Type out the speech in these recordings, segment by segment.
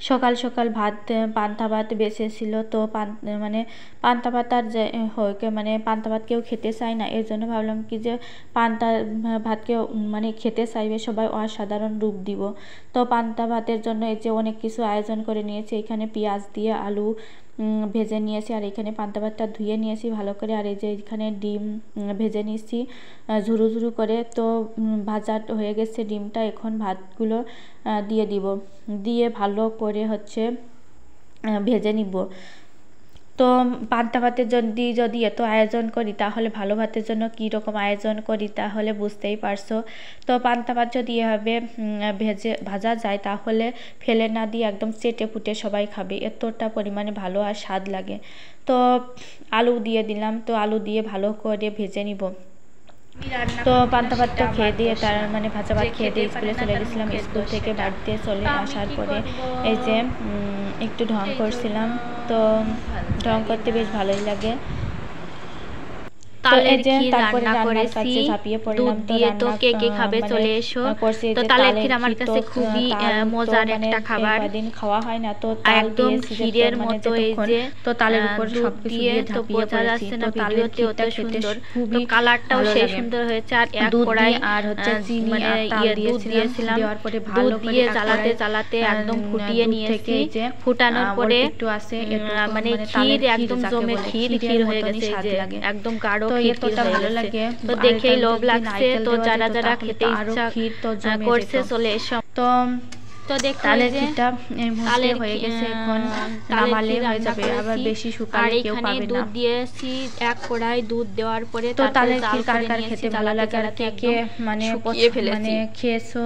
সকাল সকাল ভাত পান্তা ভাত বেঁচেছিল, তো মানে পান্তা ভাত আর মানে পান্তা ভাত কেউ খেতে চায় না, এর জন্য ভাবলাম কি যে পান্তা ভাতকেও মানে খেতে চাইবে সবাই, অসাধারণ রূপ দিব। তো পান্তা ভাতের জন্য এই যে অনেক কিছু আয়োজন করে নিয়েছি, এখানে পেঁয়াজ দিয়ে আলু ভেজে নিয়েছি, আর এখানে পান্তা ভাতটা ধুয়ে নিয়েছি ভালো করে, আর এই যে এখানে ডিম ভেজে নিয়েছি ঝুরু ঝুরু করে। তো ভাজা হয়ে গেছে ডিমটা, এখন ভাতগুলো দিয়ে দিব, দিয়ে ভালো করে হচ্ছে ভেজে নিব। তো পান্তা ভাতের যদি এত আয়োজন করি তাহলে ভালো ভাতের জন্য কী রকম আয়োজন করি তাহলে বুঝতেই পারছো। তো পান্তা ভাত যদি এভাবে ভাজা যায় তাহলে ফেলে না দিয়ে একদম চেটে ফুটে সবাই খাবে, এতটা পরিমাণে ভালো আর স্বাদ লাগে। তো আলু দিয়ে দিলাম, তো আলু দিয়ে ভালো করে ভেজে নিব। তো পান্তা ভাতটা খেয়ে দিয়ে তার মানে ভাজা ভাত খেয়ে দিয়ে স্কুলে চলে গেছিলাম। স্কুল থেকে বাড়িতে চলে আসার পরে এই যে একটু ঢং করছিলাম, তো ঢং করতে বেশ ভালোই লাগে। তালের ক্ষীর রান্না করেছি দুধ দিয়ে, তো কে কে খাবে চলে এসো। তো তালের ক্ষীর আমার কাছে খুবই মজার একটা খাবার, খাওয়া হয় না, তো একদম ক্ষীরের মতো এই যে তো তালের উপর সব দিয়ে, তো বোঝা যাচ্ছে না ভিডিওতে অত সুন্দর, তো কালারটাও সেই সুন্দর হয়েছে। আর এক কড়াই আর হচ্ছে চিনি মানে দুধ দিয়েছিলাম, দুধ দিয়ে জ্বালাতে জ্বালাতে একদম ফুটিয়ে নিয়েছি, ফুটানোর পরে মানে ক্ষীর একদম জমে ক্ষীর ক্ষীর হয়ে গেছে, যে একদম গাঢ় এতটা ভালো লাগে, তো দেখেই লোভ লাগছে। তো যারা যারা খেতে ইচ্ছা করছে চলে এসো। তো তালের ক্ষীরটা তালের হয়ে গেছে, এখন নামালে হয়ে যাবে, আবার বেশি শুকালে কেউ পাবে না। দুধ দিয়েছি এক কড়াই, দুধ দেওয়ার পরে তো তালের ক্ষীর কার কার খেতে ভালো লাগে আর কে কে মানে মানে খেয়েছো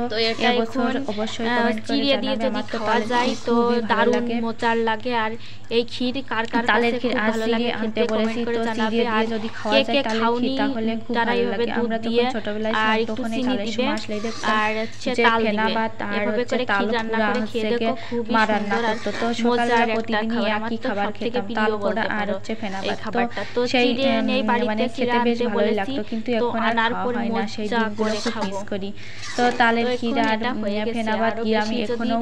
এবছর অবশ্যই কমেন্ট করে জানাবে। আমার তো খাওয়া যায় তো দারুণ মজার লাগে। আর এই ক্ষীর কার কার তালের ক্ষীর ভালো লাগে আনতে বলেছি, তো চিড়ে দিয়ে যদি খাওয়া যায় তালের ক্ষীর তাহলে খুব ভালো লাগে। আমরা যখন ছোটবেলায় ছিলাম তখন এই তালের সময় আসলেই দেখতাম যে ফেনা ভাত আর হচ্ছে তাল রান্না করে খেয়ে দেখো খুবই সুন্দর আর মজার প্রতিদিনই একই খাবার খেতাম, তাল পোড়া আর হচ্ছে ফেনা ভাত। তো সেই মানে খেতে বেশ ভালোই লাগতো, কিন্তু এখন আর খাওয়া হয় না, সেই দিনগুলো খুব মিস করি। তো তালের ক্ষীর আর ফেনা ভাত দিয়ে আমি এখনো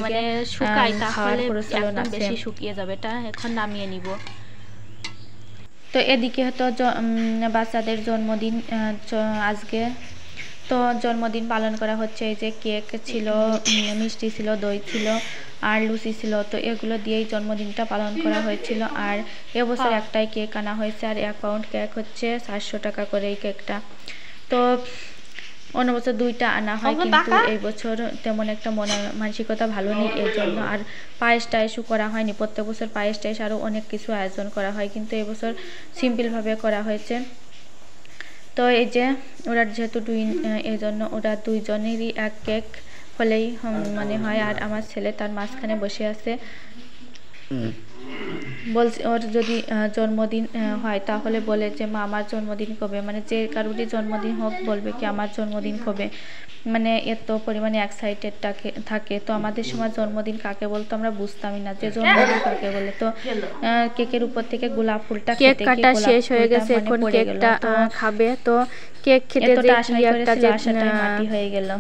মানে শুকাই, তাহলে একদম বেশি শুকিয়ে যাবে, এটা এখন নামিয়ে নিব। তো এদিকে তো বাচ্চাদের জন্মদিন আজকে, তো জন্মদিন পালন করা হচ্ছে। এই যে কেক ছিল, মিষ্টি ছিল, দই ছিল আর লুচি ছিল, তো এগুলো দিয়েই জন্মদিনটা পালন করা হয়েছিল। আর এবছর একটাই কেক আনা হয়েছে, আর 1 পাউন্ড কেক হচ্ছে 400 টাকা করে এই কেকটা। তো অন্য বছর 2টা আনা হয়, কিন্তু এই বছর তেমন একটা মানসিকতা ভালো নেই, এর জন্য আর পায়েস টায়েসও করা হয়নি। প্রত্যেক বছর পায়েস টায়েস আরও অনেক কিছু আয়োজন করা হয়, কিন্তু এবছর সিম্পলভাবে করা হয়েছে। তো এই যে ওরা যেহেতু টুইন, এই জন্য ওরা দুইজনেরই এক কেক হলেই মানে হয়। আর আমার ছেলে তার মাঝখানে বসে আছে, বলছে ওর যদি জন্মদিন হয় তাহলে বলে যে মা আমার জন্মদিন কবে, মানে যে কারোরই জন্মদিন হোক বলবে কি আমার জন্মদিন কবে, মানে এত পরিমাণে এক্সাইটেড থাকে। তো আমাদের সময় জন্মদিন কাকে বলতো আমরা বুঝতামই না যে জন্মদিন কাকে বলে। তো কেকের উপর থেকে গোলাপ ফুলটা কেক কাটা শেষ হয়ে গেছে, এখন কেকটা খাবে। তো কেক খেতে যে একটা মাটি হয়ে গেল,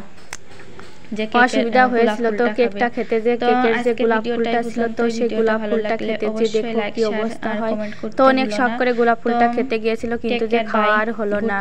যে অসুবিধা হয়েছিল। তো কেকটা খেতে যে কেকের যে গোলাপ ফুলটা ছিল, তো সেই গোলাপ ফুলটা খেতে যে দেখো কি অবস্থা হয়। তো অনেক শখ করে গোলাপ ফুলটা খেতে গিয়েছিল, কিন্তু যে খাওয়ার হলো না।